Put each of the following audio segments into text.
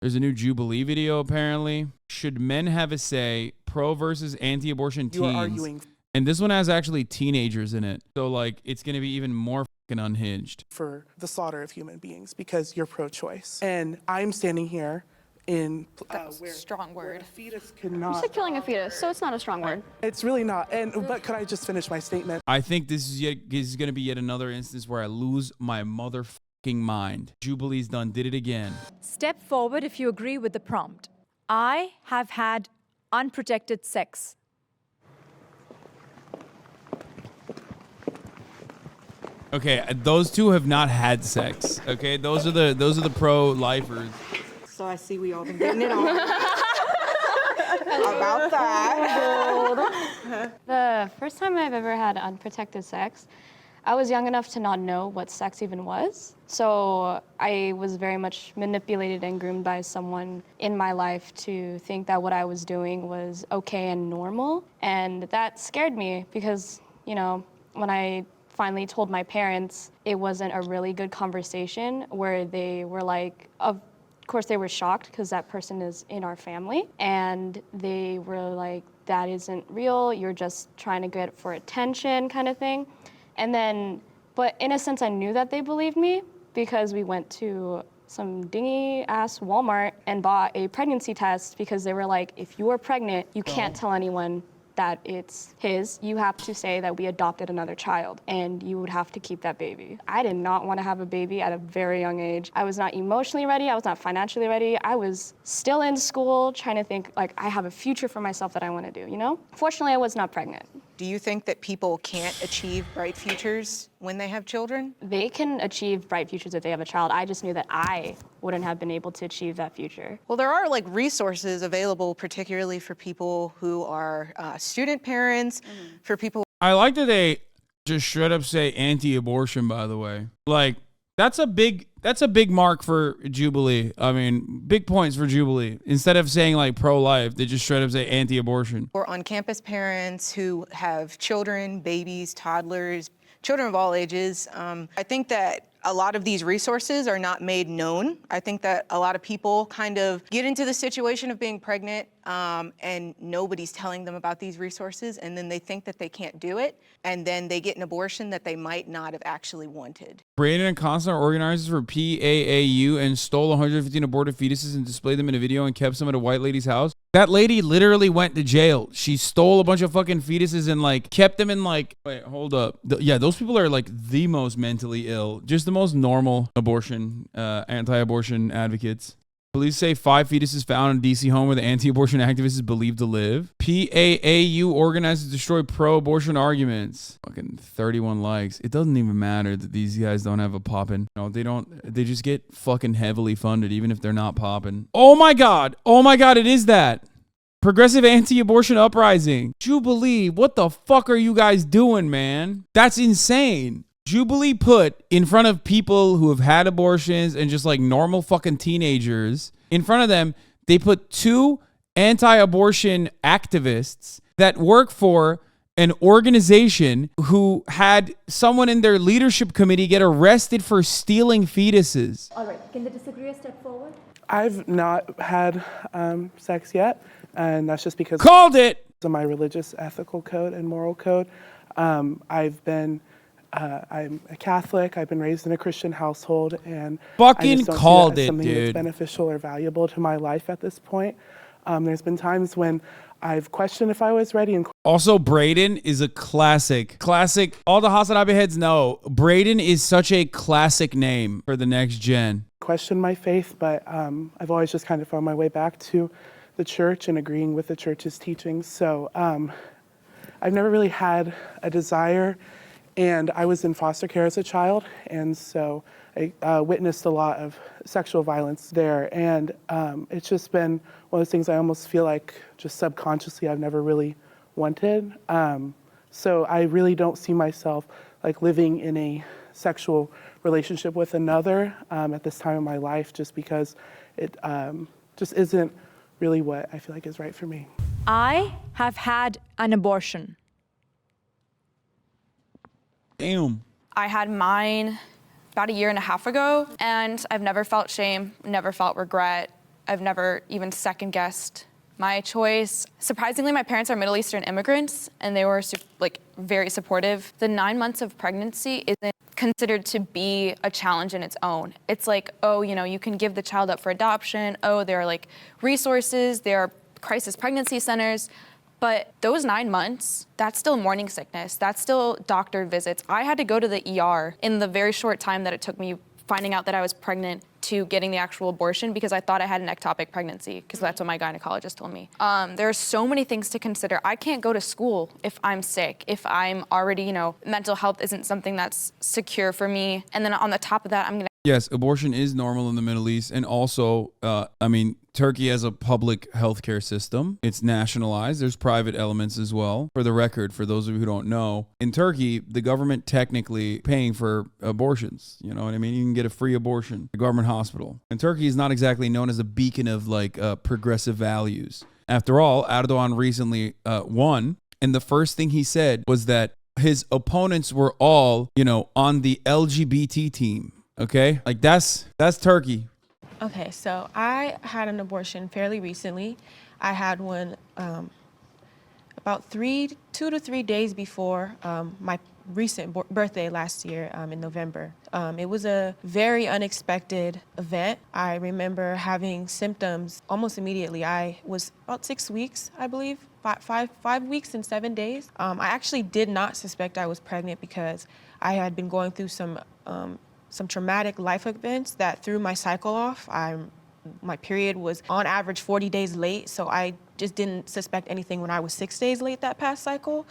There's a new Jubilee video, apparently. Should men have a say? Pro versus anti-abortion teens. You are arguing. And this one has actually teenagers in it. So, like, it's going to be even more fucking unhinged. For the slaughter of human beings because you're pro-choice. And I'm standing here in where strong word. Where a fetus cannot. You said killing a fetus, so it's not a strong word. It's really not. But could I just finish my statement? I think this is going to be yet another instance where I lose my motherfucking mind. Jubilee's done did it again. Step forward if you agree with the prompt. I have had unprotected sex. Okay, those two have not had sex. Okay, those are the pro-lifers. So I see we all been getting it on. About that. The first time I've ever had unprotected sex, I was young enough to not know what sex even was. So I was very much manipulated and groomed by someone in my life to think that what I was doing was okay and normal. And that scared me because, you know, when I finally told my parents, it wasn't a really good conversation where they were like, of course they were shocked because that person is in our family. And they were like, that isn't real, you're just trying to get it for attention kind of thing. And then, but in a sense I knew that they believed me because we went to some dingy ass Walmart and bought a pregnancy test because they were like, if you are pregnant, you can't tell anyone that it's his. You have to say that we adopted another child and you would have to keep that baby. I did not want to have a baby at a very young age. I was not emotionally ready. I was not financially ready. I was still in school trying to think like I have a future for myself that I want to do, you know? Fortunately, I was not pregnant. Do you think that people can't achieve bright futures when they have children? They can achieve bright futures if they have a child. I just knew that I wouldn't have been able to achieve that future. Well, there are like resources available, particularly for people who are student parents, for people. I like that they just straight up say anti-abortion, by the way. Like, that's a big mark for Jubilee. I mean, big points for Jubilee. Instead of saying like pro-life, they just straight up say anti-abortion. Or on-campus parents who have children, babies, toddlers, children of all ages. I think that a lot of these resources are not made known. I think that a lot of people kind of get into the situation of being pregnant and nobody's telling them about these resources, and then they think that they can't do it, and then they get an abortion that they might not have actually wanted. Braden and Constant are organizers for PAAU and stole 115 aborted fetuses and displayed them in a video and kept some at a white lady's house. That lady literally went to jail. She stole a bunch of fucking fetuses and like kept them in like, wait, hold up. Yeah, those people are like the most mentally ill. Just the most normal abortion, anti-abortion advocates. Police say 5 fetuses found in a DC home where the anti-abortion activist is believed to live. PAAU organized to destroy pro-abortion arguments. Fucking 31 likes. It doesn't even matter that these guys don't have a poppin'. No, they don't. They just get fucking heavily funded even if they're not poppin'. Oh my God. Oh my God, it is that. Progressive anti-abortion uprising. Jubilee, what the fuck are you guys doing, man? That's insane. Jubilee put in front of people who have had abortions and just like normal fucking teenagers, in front of them, they put 2 anti-abortion activists that work for an organization who had someone in their leadership committee get arrested for stealing fetuses. All right, can the disagreeer step forward? I've not had sex yet, and that's just because Called it! of my religious ethical code and moral code. I'm a Catholic. I've been raised in a Christian household, and Fucking I just don't called see that as it, something dude. that's beneficial or valuable to my life at this point. There's been times when I've questioned if I was ready and Also, Braden is a classic. Classic. All the HasanAbi heads know Braden is such a classic name for the next gen. questioned my faith, but I've always just kind of found my way back to the church and agreeing with the church's teachings. So I've never really had a desire. And I was in foster care as a child, and so I witnessed a lot of sexual violence there. And it's just been one of those things I almost feel like just subconsciously I've never really wanted. So I really don't see myself like living in a sexual relationship with another at this time in my life, just because it just isn't really what I feel like is right for me. I have had an abortion. Damn. I had mine about 1.5 years ago, and I've never felt shame, never felt regret, I've never even second guessed my choice. Surprisingly, my parents are Middle Eastern immigrants, and they were very supportive. The 9 months of pregnancy isn't considered to be a challenge in its own. It's like, oh, you can give the child up for adoption. Oh, there are like resources, there are crisis pregnancy centers. But those 9 months, that's still morning sickness. That's still doctor visits. I had to go to the ER in the very short time that it took me finding out that I was pregnant to getting the actual abortion because I thought I had an ectopic pregnancy because that's what my gynecologist told me. There are so many things to consider. I can't go to school if I'm sick, if I'm already, mental health isn't something that's secure for me. And then on the top of that, I'm gonna. Yes, abortion is normal in the Middle East. And also, Turkey has a public healthcare system. It's nationalized. There's private elements as well. For the record, for those of you who don't know, in Turkey, the government technically paying for abortions. You know what I mean? You can get a free abortion, the government hospital. And Turkey is not exactly known as a beacon of progressive values. After all, Erdogan recently won. And the first thing he said was that his opponents were all, on the LGBT team. Okay? Like that's Turkey. Okay, so I had an abortion fairly recently. I had one about 2 to 3 days before my recent birthday last year in November. It was a very unexpected event. I remember having symptoms almost immediately. I was about 6 weeks, I believe, 5 weeks and 7 days. I actually did not suspect I was pregnant because I had been going through some traumatic life events that threw my cycle off. My period was on average 40 days late, so I just didn't suspect anything when I was 6 days late that past cycle.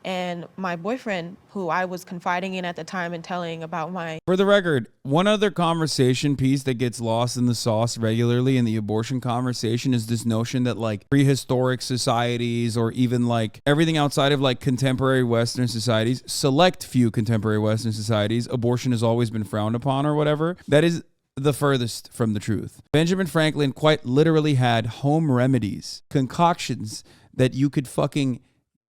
And my boyfriend, who I was confiding in at the time and telling about my... For the record, one other conversation piece that gets lost in the sauce regularly in the abortion conversation is this notion that prehistoric societies or even everything outside of contemporary Western societies, select few contemporary Western societies, abortion has always been frowned upon or whatever. That is the furthest from the truth. Benjamin Franklin quite literally had home remedies, concoctions that you could fucking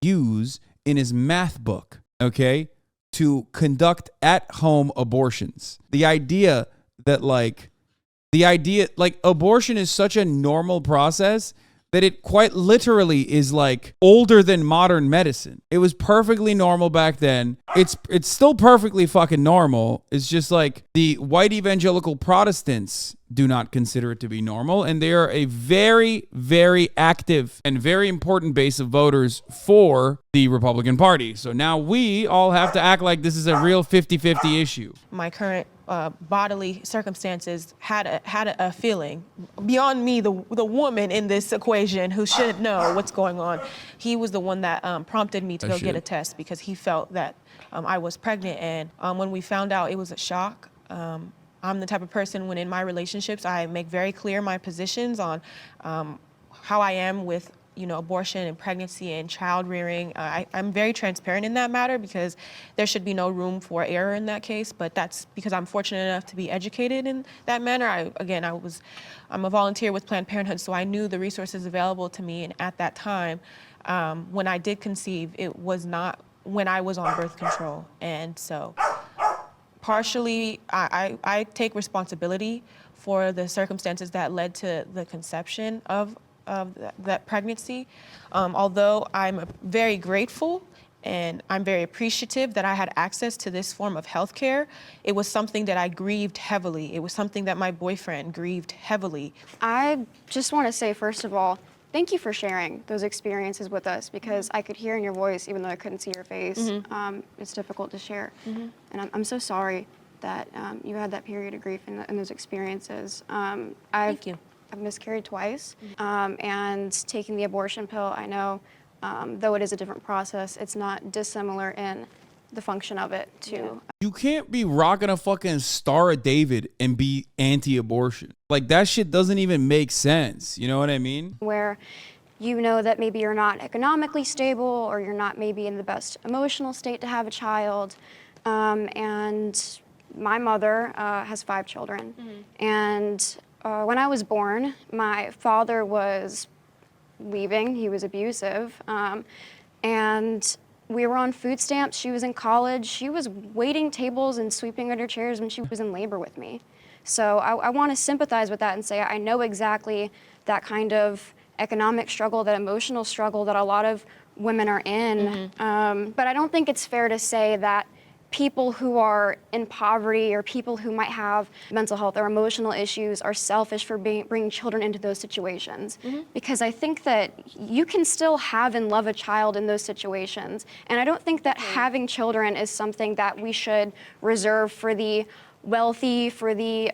use in his math book, okay, to conduct at-home abortions. The idea that abortion is such a normal process that it quite literally is older than modern medicine. It was perfectly normal back then. It's still perfectly fucking normal. It's just the white evangelical Protestants do not consider it to be normal, and they are a very, very active and very important base of voters for the Republican Party. So now we all have to act like this is a real 50-50 issue. My current bodily circumstances had a feeling beyond me, the woman in this equation who should know what's going on. He was the one that prompted me to go get a test because he felt that I was pregnant. And when we found out, it was a shock. I'm the type of person when in my relationships, I make very clear my positions on how I am with abortion and pregnancy and child rearing. I'm very transparent in that matter because there should be no room for error in that case, but that's because I'm fortunate enough to be educated in that manner. I'm a volunteer with Planned Parenthood, so I knew the resources available to me, and at that time, when I did conceive, it was not when I was on birth control. And so partially, I take responsibility for the circumstances that led to the conception of that pregnancy. Although I'm very grateful and I'm very appreciative that I had access to this form of healthcare, it was something that I grieved heavily. It was something that my boyfriend grieved heavily. I just want to say, first of all, thank you for sharing those experiences with us because I could hear in your voice, even though I couldn't see your face. Mm-hmm. It's difficult to share. Mm-hmm. And I'm so sorry that you had that period of grief and those experiences. Thank you. I've miscarried twice, and taking the abortion pill, I know, though it is a different process, it's not dissimilar in the function of it too. You can't be rocking a fucking Star of David and be anti-abortion. That shit doesn't even make sense. You know what I mean? Where you know that maybe you're not economically stable or you're not maybe in the best emotional state to have a child. And my mother has 5 children. Mm-hmm. And when I was born, my father was leaving. He was abusive. And we were on food stamps. She was in college. She was waiting tables and sweeping under chairs when she was in labor with me. So I want to sympathize with that and say I know exactly that kind of economic struggle, that emotional struggle that a lot of women are in. But I don't think it's fair to say that people who are in poverty or people who might have mental health or emotional issues are selfish for bringing children into those situations. Because I think that you can still have and love a child in those situations. And I don't think that having children is something that we should reserve for the wealthy, for the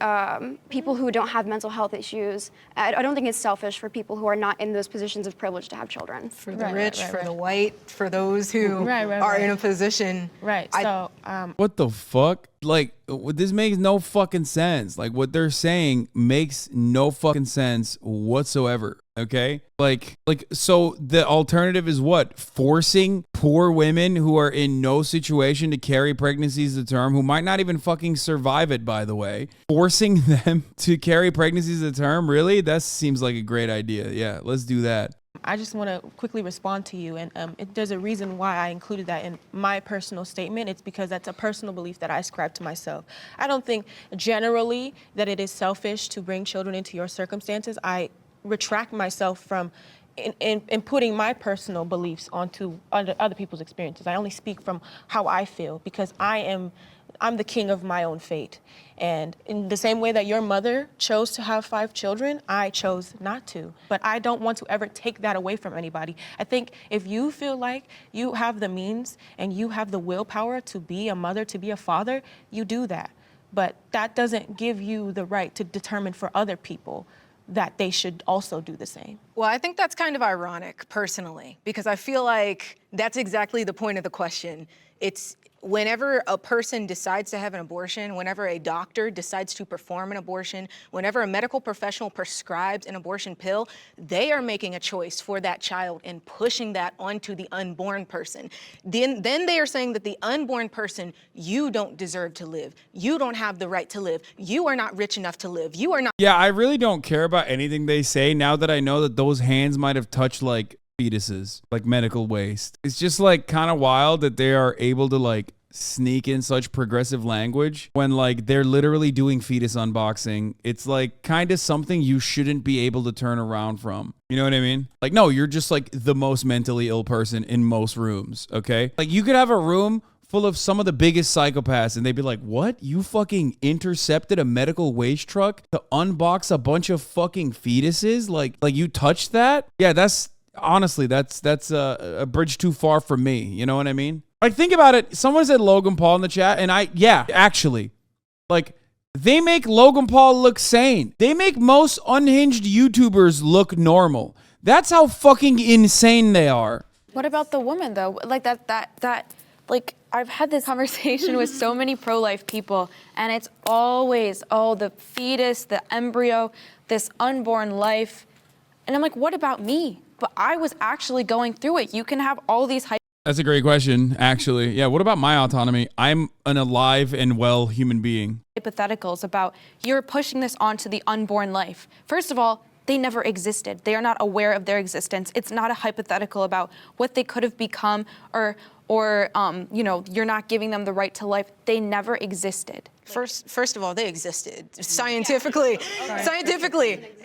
people who don't have mental health issues. I don't think it's selfish for people who are not in those positions of privilege to have children. For the rich, for the white, for those who are in a position. What the fuck? Like, this makes no fucking sense. Like, what they're saying makes no fucking sense whatsoever. Okay? Like, so the alternative is what? Forcing poor women who are in no situation to carry pregnancies to term, who might not even fucking survive it, by the way. Forcing them to carry pregnancies to term? Really? That seems like a great idea. Yeah, let's do that. I just want to quickly respond to you, and there's a reason why I included that in my personal statement. It's because that's a personal belief that I ascribe to myself. I don't think generally that it is selfish to bring children into your circumstances. I retract myself from in putting my personal beliefs onto other people's experiences. I only speak from how I feel, because I'm the king of my own fate. And in the same way that your mother chose to have 5 children, I chose not to. But I don't want to ever take that away from anybody. I think if you feel like you have the means and you have the willpower to be a mother, to be a father, you do that. But that doesn't give you the right to determine for other people that they should also do the same. Well, I think that's kind of ironic, personally, because I feel like that's exactly the point of the question. It's whenever a person decides to have an abortion, whenever a doctor decides to perform an abortion, whenever a medical professional prescribes an abortion pill, they are making a choice for that child and pushing that onto the unborn person. Then they are saying that the unborn person, you don't deserve to live. You don't have the right to live. You are not rich enough to live. You are not. Yeah, I really don't care about anything they say now that I know that those hands might have touched like fetuses, like medical waste. It's just like kind of wild that they are able to like sneak in such progressive language when like they're literally doing fetus unboxing. It's like kind of something you shouldn't be able to turn around from. You know what I mean? Like, no, you're just like the most mentally ill person in most rooms, okay? Like, you could have a room full of some of the biggest psychopaths and they'd be like, what? You fucking intercepted a medical waste truck to unbox a bunch of fucking fetuses? Like you touched that? Yeah, that's honestly, that's a bridge too far for me. You know what I mean? Like, think about it. Someone said Logan Paul in the chat, and actually, like, they make Logan Paul look sane. They make most unhinged YouTubers look normal. That's how fucking insane they are. What about the woman, though? Like, like, I've had this conversation with so many pro-life people, and it's always, oh, the fetus, the embryo, this unborn life. And I'm like, what about me? But I was actually going through it. You can have all these That's a great question, actually. Yeah, what about my autonomy? I'm an alive and well human being. Hypotheticals about you're pushing this onto the unborn life. First of all, they never existed. They are not aware of their existence. It's not a hypothetical about what they could have become or you know, you're not giving them the right to life. They never existed. First of all, they existed scientifically.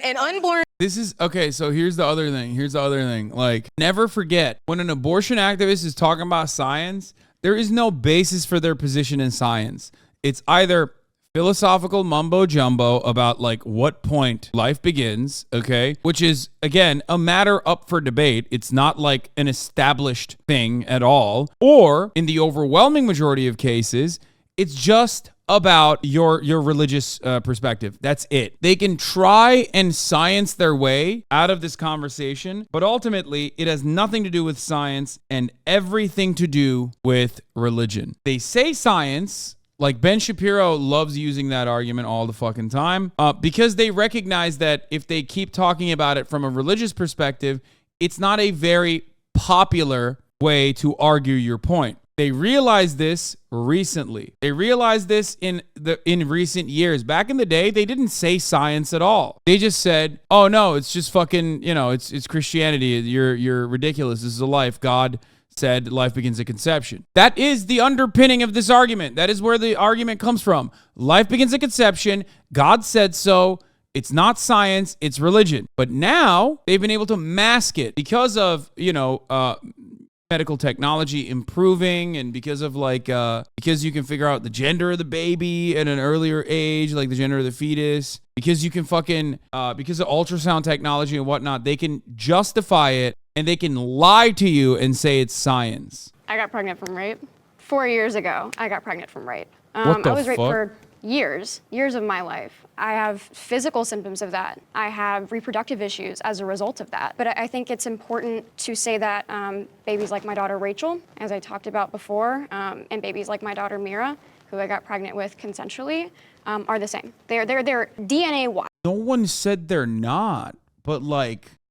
And unborn. This is okay. So here's the other thing. Like, never forget, when an abortion activist is talking about science, there is no basis for their position in science. It's either philosophical mumbo jumbo about like what point life begins, okay, which is again a matter up for debate. It's not like an established thing at all. Or in the overwhelming majority of cases, it's just about your religious perspective. That's it. They can try and science their way out of this conversation, but ultimately it has nothing to do with science and everything to do with religion. They say science, like Ben Shapiro loves using that argument all the fucking time, because they recognize that if they keep talking about it from a religious perspective, it's not a very popular way to argue your point. They realized this recently. They realized this in recent years. Back in the day, they didn't say science at all. They just said, "Oh no, it's just fucking, you know, it's Christianity. You're ridiculous. This is a life. God said life begins at conception. That is the underpinning of this argument. That is where the argument comes from. Life begins at conception. God said so. It's not science, it's religion. But now they've been able to mask it because of, medical technology improving, and because of because you can figure out the gender of the baby at an earlier age, like the gender of the fetus, because you can because of ultrasound technology and whatnot, they can justify it and they can lie to you and say it's science. I got pregnant from rape. 4 years ago, I got pregnant from rape. What the I was raped fuck? for years of my life. I have physical symptoms of that. I have reproductive issues as a result of that. But I think it's important to say that babies like my daughter Rachel, as I talked about before, and babies like my daughter Mira, who I got pregnant with consensually, are the same. They're DNA-wise. No one said they're not, but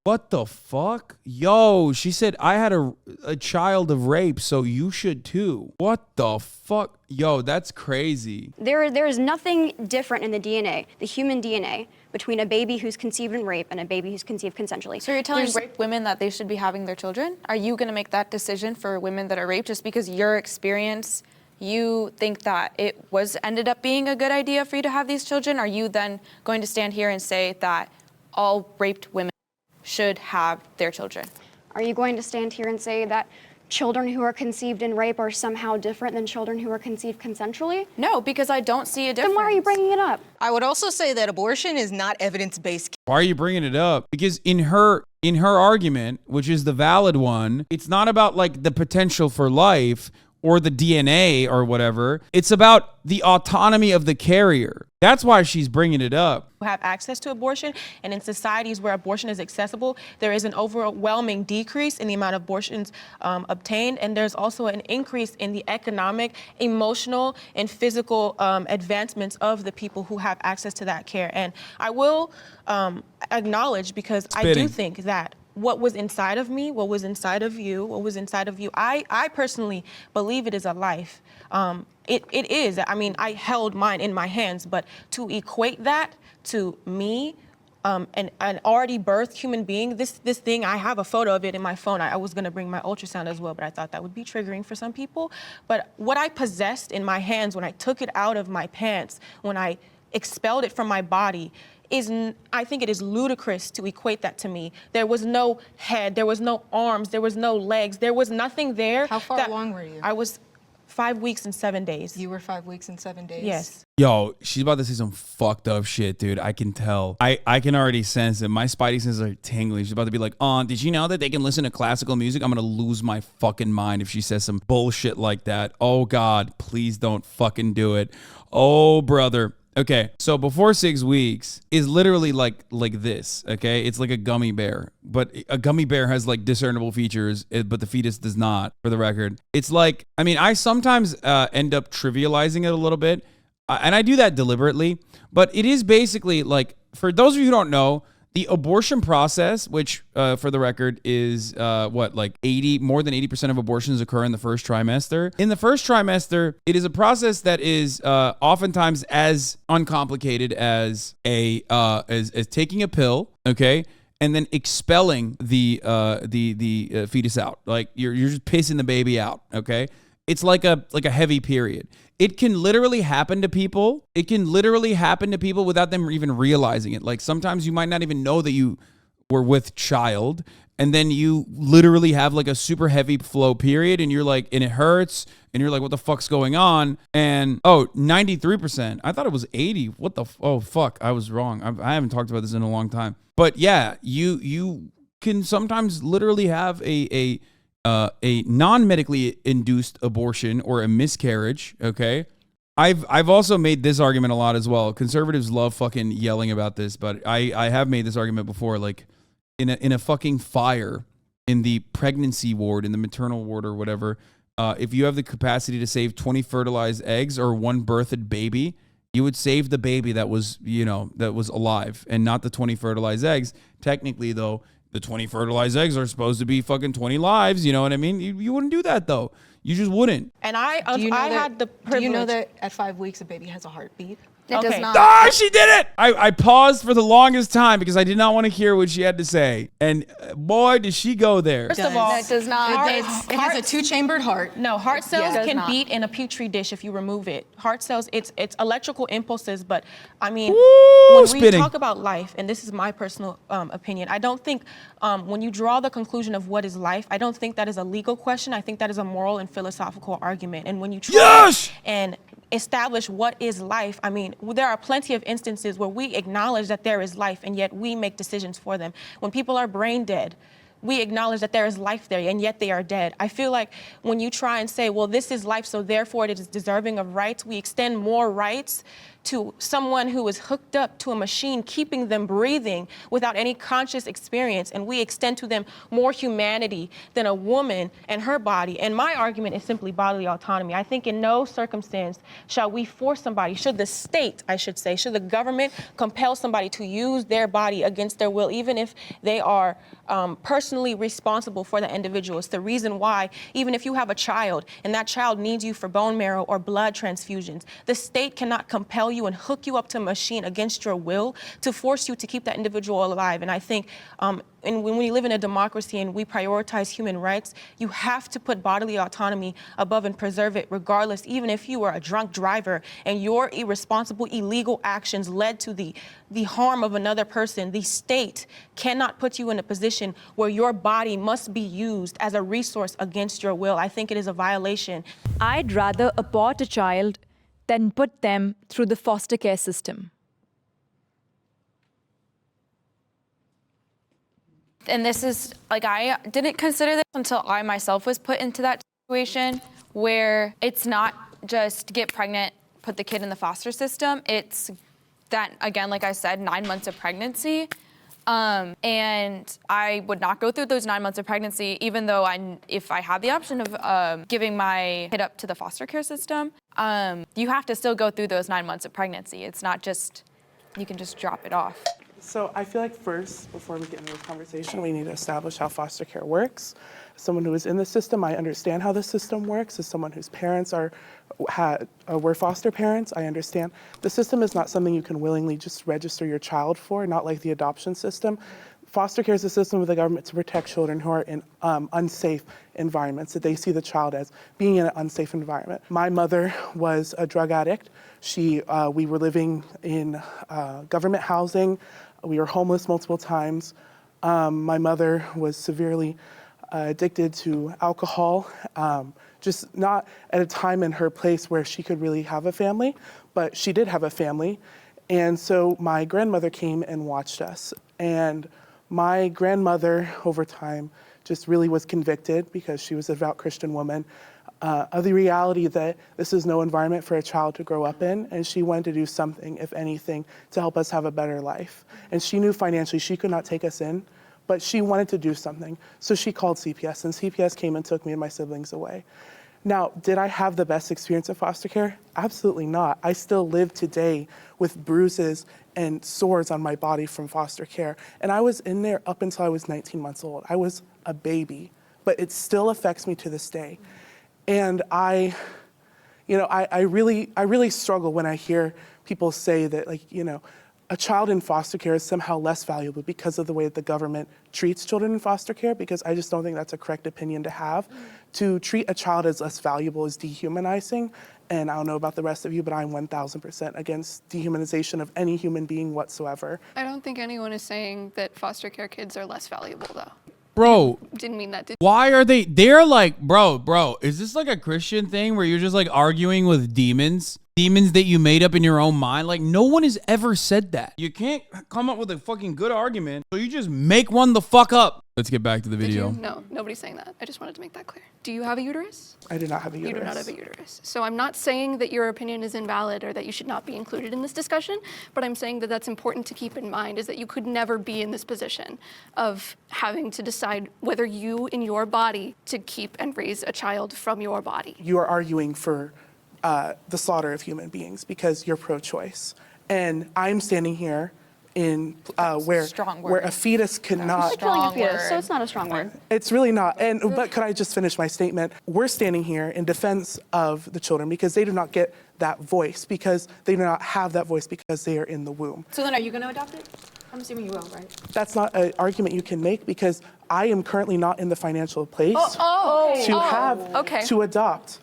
what the fuck? Yo, she said I had a child of rape, so you should too. What the fuck? Yo, that's crazy. There is nothing different in the DNA, the human DNA, between a baby who's conceived in rape and a baby who's conceived consensually. So you're telling raped women that they should be having their children? Are you going to make that decision for women that are raped just because your experience, you think that it ended up being a good idea for you to have these children? Are you then going to stand here and say that all raped women should have their children? Are you going to stand here and say that children who are conceived in rape are somehow different than children who are conceived consensually? No, because I don't see a difference. Then why are you bringing it up? I would also say that abortion is not evidence-based. Why are you bringing it up? Because in her argument, which is the valid one, it's not about the potential for life or the DNA or whatever. It's about the autonomy of the carrier. That's why she's bringing it up. Have access to abortion, and in societies where abortion is accessible, there is an overwhelming decrease in the amount of abortions obtained, and there's also an increase in the economic, emotional, and physical advancements of the people who have access to that care. And I will acknowledge, because I do think that what was inside of me, what was inside of you, I personally believe it is a life. It is. I mean, I held mine in my hands, but to equate that to me, an already birthed human being, this thing, I have a photo of it in my phone. I was gonna bring my ultrasound as well, but I thought that would be triggering for some people. But what I possessed in my hands when I took it out of my pants, when I expelled it from my body, I think it is ludicrous to equate that to me. There was no head, there was no arms, there was no legs, there was nothing there. How far along were you? I was 5 weeks and 7 days. You were 5 weeks and 7 days? Yes. Yo, she's about to say some fucked up shit, dude. I can tell. I can already sense it. My spidey senses are tingling. She's about to be like, did you know that they can listen to classical music? I'm going to lose my fucking mind if she says some bullshit like that. Oh, God, please don't fucking do it. Oh, brother. Okay, so before 6 weeks is literally like this, okay? It's like a gummy bear, but a gummy bear has discernible features, but the fetus does not, for the record. It's I sometimes end up trivializing it a little bit, and I do that deliberately, but it is basically for those of you who don't know, the abortion process, which for the record is more than 80% of abortions occur in the first trimester. In the first trimester, it is a process that is oftentimes as uncomplicated as as taking a pill, okay, and then expelling the fetus out. You're just pissing the baby out, okay? It's like a heavy period. It can literally happen to people. It can literally happen to people without them even realizing it. Sometimes you might not even know that you were with child, and then you literally have a super heavy flow period, and you're and it hurts, and you're what the fuck's going on? And 93%. I thought it was 80. What the? Oh fuck, I was wrong. I haven't talked about this in a long time. But yeah, you can sometimes literally have a non-medically induced abortion or a miscarriage, okay? I've also made this argument a lot as well. Conservatives love fucking yelling about this, but I have made this argument before, in a fucking fire in the pregnancy ward, in the maternal ward or whatever, if you have the capacity to save 20 fertilized eggs or one birthed baby, you would save the baby that was alive and not the 20 fertilized eggs. Technically, though, the 20 fertilized eggs are supposed to be fucking 20 lives. You know what I mean? You wouldn't do that, though. You just wouldn't. And I had the privilege. Do you know that at 5 weeks a baby has a heartbeat? It does not. Ah, she did it! I paused for the longest time because I did not want to hear what she had to say. And boy, did she go there. First of all, It does not. it has a two-chambered heart. No, heart cells Does can not. beat in a petri dish if you remove it. Heart cells, it's electrical impulses, but I mean, Woo, when we spinning. talk about life, and this is my personal opinion, I don't think when you draw the conclusion of what is life, I don't think that is a legal question. I think that is a moral and philosophical argument. And when you try and establish what is life, I mean, there are plenty of instances where we acknowledge that there is life, and yet we make decisions for them. When people are brain dead, we acknowledge that there is life there, and yet they are dead. I feel like when you try and say, well, this is life, so therefore it is deserving of rights, we extend more rights to someone who is hooked up to a machine, keeping them breathing without any conscious experience, and we extend to them more humanity than a woman and her body. And my argument is simply bodily autonomy. I think in no circumstance shall we force somebody, should the state, I should say, should the government compel somebody to use their body against their will, even if they are personally responsible for the individual. It's the reason why, even if you have a child and that child needs you for bone marrow or blood transfusions, the state cannot compel you and hook you up to a machine against your will to force you to keep that individual alive. And I think and when we live in a democracy and we prioritize human rights, you have to put bodily autonomy above and preserve it regardless, even if you were a drunk driver and your irresponsible, illegal actions led to the harm of another person. The state cannot put you in a position where your body must be used as a resource against your will. I think it is a violation. I'd rather abort a child than put them through the foster care system. And this is, like, I didn't consider this until I myself was put into that situation where it's not just get pregnant, put the kid in the foster system. It's that, again, like I said, 9 months of pregnancy. And I would not go through those 9 months of pregnancy, even though if I had the option of giving my kid up to the foster care system, you have to still go through those 9 months of pregnancy. It's not just, you can just drop it off. So I feel like first, before we get into this conversation, we need to establish how foster care works. As someone who is in the system, I understand how the system works. As someone whose parents were foster parents, I understand. The system is not something you can willingly just register your child for, not like the adoption system. Foster care is a system of the government to protect children who are in unsafe environments, that they see the child as being in an unsafe environment. My mother was a drug addict. We were living in government housing. We were homeless multiple times. My mother was severely addicted to alcohol, just not at a time in her place where she could really have a family, but she did have a family. And so my grandmother came and watched us. And my grandmother, over time, just really was convicted, because she was a devout Christian woman, of the reality that this is no environment for a child to grow up in, and she wanted to do something, if anything, to help us have a better life. And she knew financially she could not take us in, but she wanted to do something. So she called CPS, and CPS came and took me and my siblings away. Now, did I have the best experience of foster care? Absolutely not. I still live today with bruises and sores on my body from foster care. And I was in there up until I was 19 months old. I was a baby, but it still affects me to this day. And I really struggle when I hear people say that, like, a child in foster care is somehow less valuable because of the way that the government treats children in foster care, because I just don't think that's a correct opinion to have. To treat a child as less valuable is dehumanizing. And I don't know about the rest of you, but I'm 1,000% against dehumanization of any human being whatsoever. I don't think anyone is saying that foster care kids are less valuable, though. Bro, Didn't mean that. why are they're like, bro, is this like a Christian thing where you're just like arguing with demons that you made up in your own mind? Like, no one has ever said that. You can't come up with a fucking good argument, so you just make one the fuck up. Let's get back to the video. No, nobody's saying that. I just wanted to make that clear. Do you have a uterus? I do not have a uterus. You do not have a uterus. So I'm not saying that your opinion is invalid or that you should not be included in this discussion, but I'm saying that that's important to keep in mind, is that you could never be in this position of having to decide whether you in your body to keep and raise a child from your body. You are arguing for the slaughter of human beings because you're pro-choice. And I'm standing here in where Strong where a word. fetus cannot. Killing a Strong fetus, so word. it's not a strong word. It's really not. But could I just finish my statement? We're standing here in defense of the children because they do not get that voice, because they do not have that voice because they are in the womb. So then are you going to adopt it? I'm assuming you will, right? That's not an argument you can make because I am currently not in the financial place to adopt.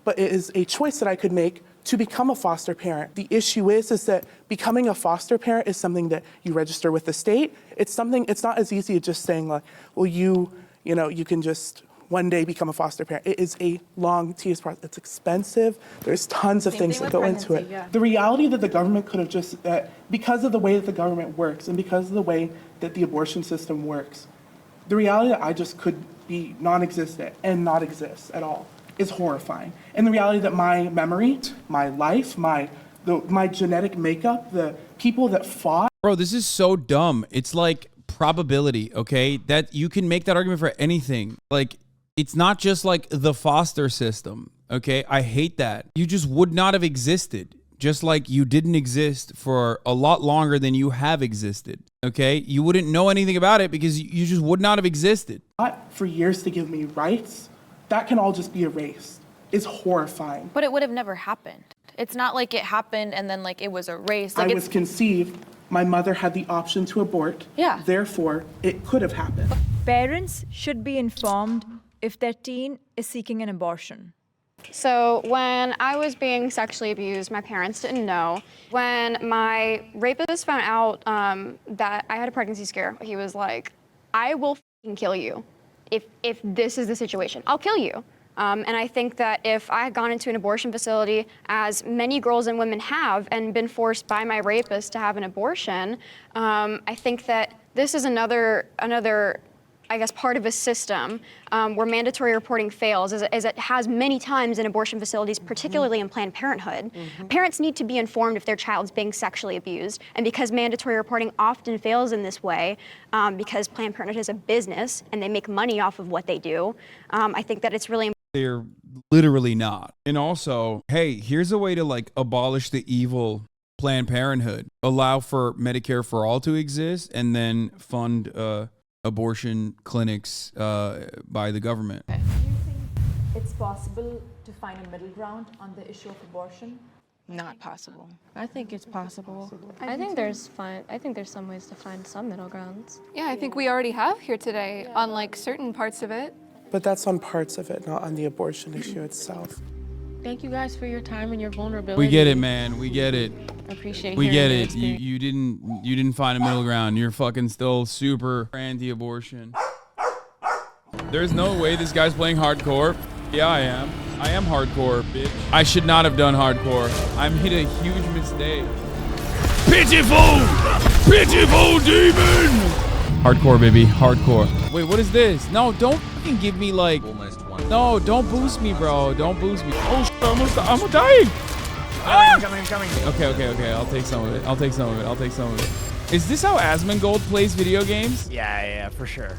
But it is a choice that I could make to become a foster parent. The issue is that becoming a foster parent is something that you register with the state. It's not as easy as just saying like, well, you can just one day become a foster parent. It is a long, tedious process. It's expensive. There's tons of things that go into it. Yeah. The reality that the government could have just, because of the way that the government works and because of the way that the abortion system works, the reality that I just could be non-existent and not exist at all is horrifying. And the reality that my memory, my life, my genetic makeup, the people that fought. Bro, this is so dumb. It's like probability, okay? That you can make that argument for anything. Like, it's not just like the foster system, okay? I hate that. You just would not have existed. Just like you didn't exist for a lot longer than you have existed, okay? You wouldn't know anything about it because you just would not have existed. For years to give me rights, that can all just be erased. It's horrifying. But it would have never happened. It's not like it happened and then like it was erased. Like I was conceived. My mother had the option to abort. Yeah. Therefore, it could have happened. Parents should be informed if their teen is seeking an abortion. So when I was being sexually abused, my parents didn't know. When my rapist found out that I had a pregnancy scare, he was like, I will f***ing kill you if this is the situation. I'll kill you. And I think that if I had gone into an abortion facility, as many girls and women have, and been forced by my rapist to have an abortion, I think that this is another I guess, part of a system where mandatory reporting fails, as it has many times in abortion facilities, particularly in Planned Parenthood. Parents need to be informed if their child's being sexually abused, and because mandatory reporting often fails in this way, because Planned Parenthood is a business and they make money off of what they do, I think that it's really important. They're literally not. And also, hey, here's a way to like abolish the evil Planned Parenthood. Allow for Medicare for all to exist and then fund abortion clinics by the government. Do you think it's possible to find a middle ground on the issue of abortion? Not possible. I think it's possible. I think there's some ways to find some middle grounds. Yeah, I think we already have here today on like certain parts of it. But that's on parts of it, not on the abortion issue itself. Thank you guys for your time and your vulnerability. We get it, man. We get it. Appreciate We get hearing it. your You didn't find a middle ground. You're fucking still super anti-abortion. There's no way this guy's playing hardcore. Yeah, I am. I am hardcore, bitch. I should not have done hardcore. I made a huge mistake. Pitiful! Pitiful demon! Hardcore, baby. Hardcore. Wait, what is this? No, don't fucking give me like... No, don't boost me, bro. Don't boost me. Oh, shit, I'm dying. Coming. Okay. I'll take some of it. Is this how Asmongold plays video games? Yeah, for sure.